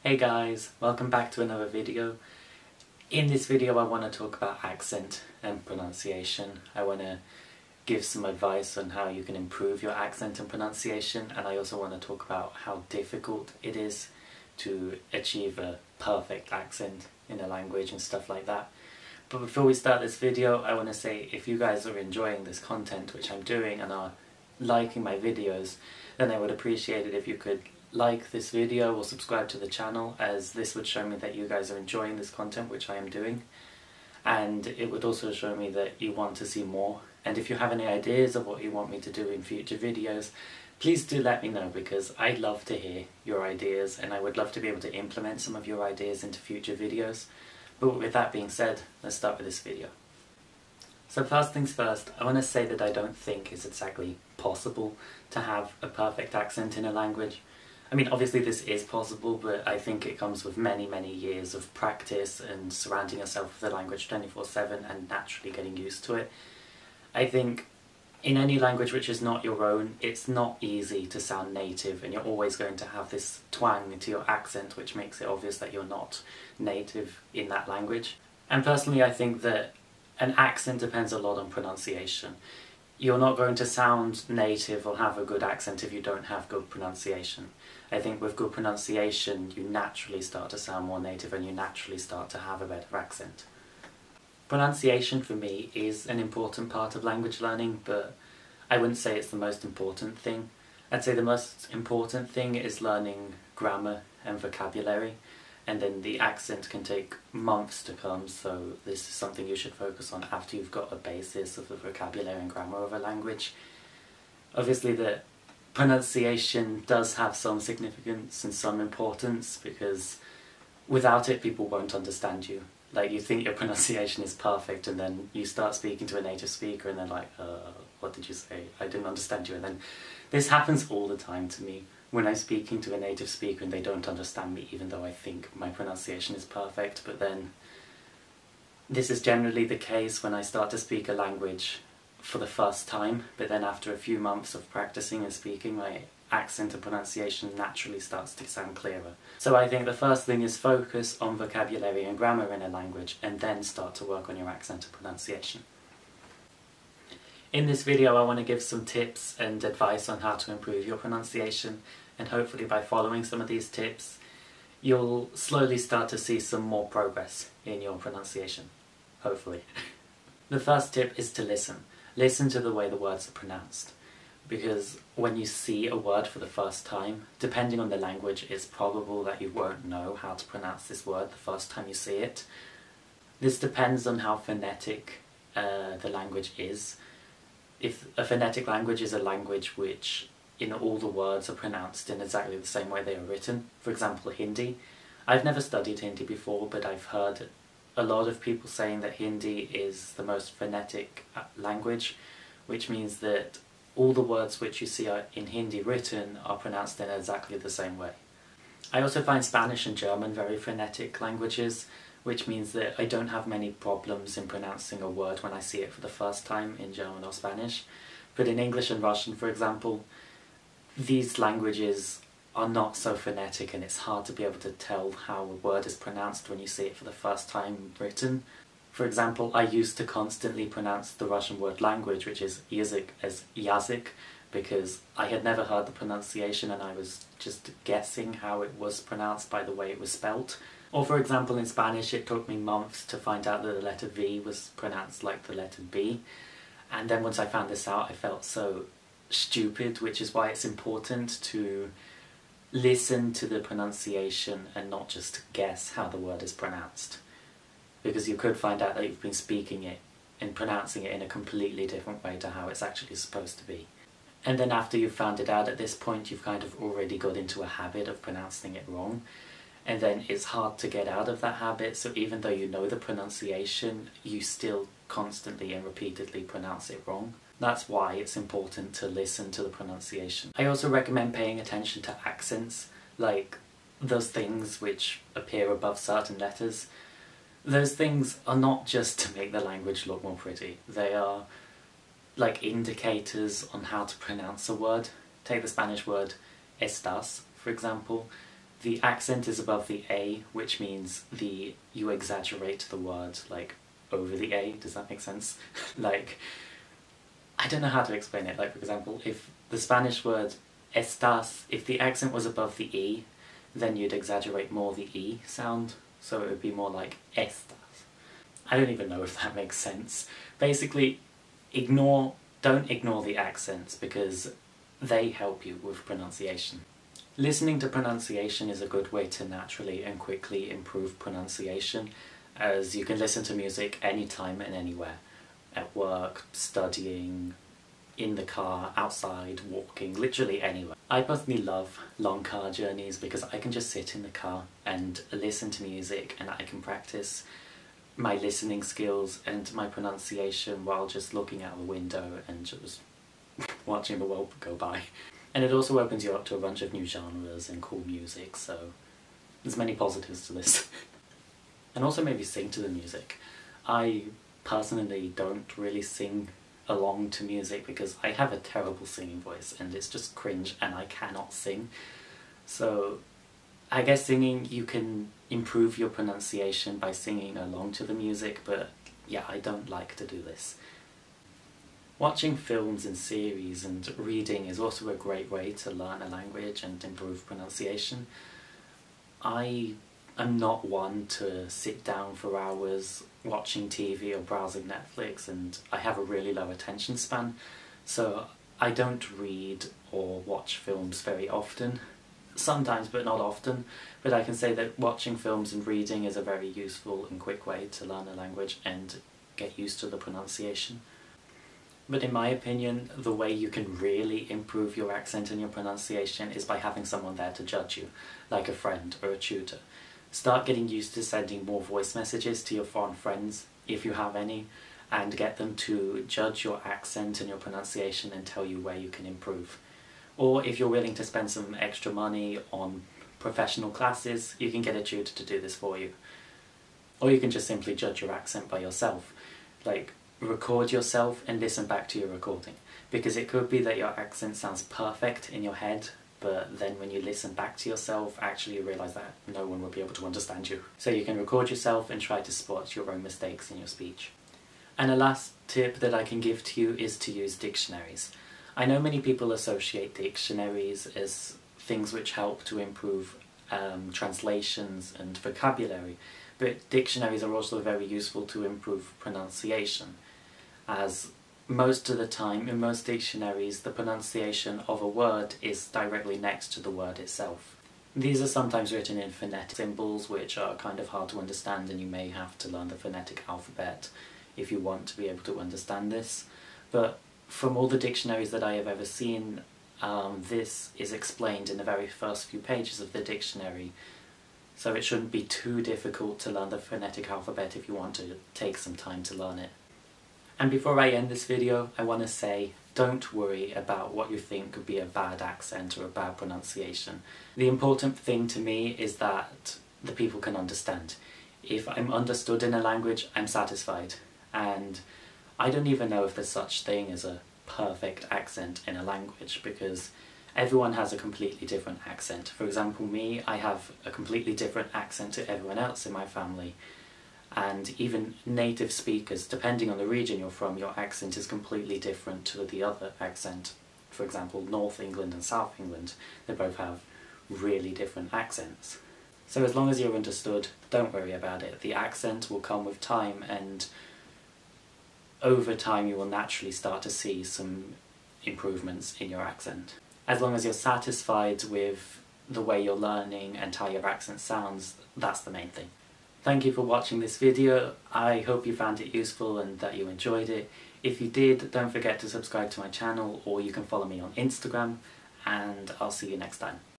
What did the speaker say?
Hey guys, welcome back to another video. In this video I want to talk about accent and pronunciation. I want to give some advice on how you can improve your accent and pronunciation, and I also want to talk about how difficult it is to achieve a perfect accent in a language and stuff like that. But before we start this video, I want to say if you guys are enjoying this content which I'm doing and are liking my videos, then I would appreciate it if you could like this video or subscribe to the channel, as this would show me that you guys are enjoying this content which I am doing, and it would also show me that you want to see more. And if you have any ideas of what you want me to do in future videos, please do let me know, because I'd love to hear your ideas and I would love to be able to implement some of your ideas into future videos. But with that being said, let's start with this video. So first things first, I want to say that I don't think it's exactly possible to have a perfect accent in a language. I mean, obviously this is possible, but I think it comes with many years of practice and surrounding yourself with the language 24/7 and naturally getting used to it. I think in any language which is not your own, it's not easy to sound native, and you're always going to have this twang to your accent which makes it obvious that you're not native in that language. And personally I think that an accent depends a lot on pronunciation. You're not going to sound native or have a good accent if you don't have good pronunciation. I think with good pronunciation you naturally start to sound more native and you naturally start to have a better accent. Pronunciation for me is an important part of language learning, but I wouldn't say it's the most important thing. I'd say the most important thing is learning grammar and vocabulary, and then the accent can take months to come, so this is something you should focus on after you've got a basis of the vocabulary and grammar of a language. Obviously the pronunciation does have some significance and some importance, because without it people won't understand you. Like, you think your pronunciation is perfect and then you start speaking to a native speaker and they're like, what did you say? I didn't understand you. And then this happens all the time to me when I'm speaking to a native speaker and they don't understand me, even though I think my pronunciation is perfect. But then this is generally the case when I start to speak a language for the first time, but then after a few months of practicing and speaking, my accent and pronunciation naturally starts to sound clearer. So I think the first thing is focus on vocabulary and grammar in a language, and then start to work on your accent and pronunciation. In this video I want to give some tips and advice on how to improve your pronunciation, and hopefully by following some of these tips you'll slowly start to see some more progress in your pronunciation. Hopefully. The first tip is to listen. Listen to the way the words are pronounced, because when you see a word for the first time, depending on the language, it's probable that you won't know how to pronounce this word the first time you see it. This depends on how phonetic the language is. If a phonetic language is a language which all the words are pronounced in exactly the same way they are written, for example Hindi. I've never studied Hindi before, but I've heard a lot of people saying that Hindi is the most phonetic language, which means that all the words which you see are in Hindi written are pronounced in exactly the same way. I also find Spanish and German very phonetic languages, which means that I don't have many problems in pronouncing a word when I see it for the first time in German or Spanish. But in English and Russian, for example, these languages are not so phonetic, and it's hard to be able to tell how a word is pronounced when you see it for the first time written. For example, I used to constantly pronounce the Russian word language, which is yazyk, as yazyk, because I had never heard the pronunciation and I was just guessing how it was pronounced by the way it was spelt. Or for example in Spanish, it took me months to find out that the letter V was pronounced like the letter B, and then once I found this out I felt so stupid, which is why it's important to listen to the pronunciation and not just guess how the word is pronounced, because you could find out that you've been speaking it and pronouncing it in a completely different way to how it's actually supposed to be. And then after you've found it out, at this point you've kind of already got into a habit of pronouncing it wrong, and then it's hard to get out of that habit, so even though you know the pronunciation, you still constantly and repeatedly pronounce it wrong. That's why it's important to listen to the pronunciation. I also recommend paying attention to accents, like those things which appear above certain letters. Those things are not just to make the language look more pretty, they are like indicators on how to pronounce a word. Take the Spanish word estás, for example. The accent is above the A, which means you exaggerate the word, like, over the A. Does that make sense? Like, I don't know how to explain it. Like, for example, if the Spanish word estás, if the accent was above the E, then you'd exaggerate more the E sound, so it would be more like estas. I don't even know if that makes sense. Basically, don't ignore the accents, because they help you with pronunciation. Listening to pronunciation is a good way to naturally and quickly improve pronunciation, as you can listen to music anytime and anywhere. At work, studying, in the car, outside, walking, literally anywhere. I personally love long car journeys because I can just sit in the car and listen to music, and I can practice my listening skills and my pronunciation while just looking out the window and just watching the world go by. And it also opens you up to a bunch of new genres and cool music, so there's many positives to this. And also maybe sing to the music. I personally don't really sing along to music because I have a terrible singing voice and it's just cringe and I cannot sing. So I guess singing, you can improve your pronunciation by singing along to the music, but yeah, I don't like to do this. Watching films and series and reading is also a great way to learn a language and improve pronunciation. I am not one to sit down for hours watching TV or browsing Netflix, and I have a really low attention span, so I don't read or watch films very often. Sometimes, but not often, but I can say that watching films and reading is a very useful and quick way to learn a language and get used to the pronunciation. But in my opinion, the way you can really improve your accent and your pronunciation is by having someone there to judge you, like a friend or a tutor. Start getting used to sending more voice messages to your foreign friends, if you have any, and get them to judge your accent and your pronunciation and tell you where you can improve. Or if you're willing to spend some extra money on professional classes, you can get a tutor to do this for you. Or you can just simply judge your accent by yourself. Like, record yourself and listen back to your recording, because it could be that your accent sounds perfect in your head, but then when you listen back to yourself, actually you realise that no one will be able to understand you. So you can record yourself and try to spot your own mistakes in your speech. And a last tip that I can give to you is to use dictionaries. I know many people associate dictionaries as things which help to improve translations and vocabulary, but dictionaries are also very useful to improve pronunciation, as most of the time in most dictionaries the pronunciation of a word is directly next to the word itself. These are sometimes written in phonetic symbols which are kind of hard to understand, and you may have to learn the phonetic alphabet if you want to be able to understand this. But from all the dictionaries that I have ever seen, this is explained in the very first few pages of the dictionary, so it shouldn't be too difficult to learn the phonetic alphabet if you want to take some time to learn it. And before I end this video, I want to say, don't worry about what you think could be a bad accent or a bad pronunciation. The important thing to me is that the people can understand. If I'm understood in a language, I'm satisfied. And I don't even know if there's such thing as a perfect accent in a language, because everyone has a completely different accent. For example, me, I have a completely different accent to everyone else in my family. And even native speakers, depending on the region you're from, your accent is completely different to the other accent. For example, North England and South England, they both have really different accents. So as long as you're understood, don't worry about it. The accent will come with time, and over time you will naturally start to see some improvements in your accent. As long as you're satisfied with the way you're learning and how your accent sounds, that's the main thing. Thank you for watching this video. I hope you found it useful and that you enjoyed it. If you did, don't forget to subscribe to my channel, or you can follow me on Instagram, and I'll see you next time.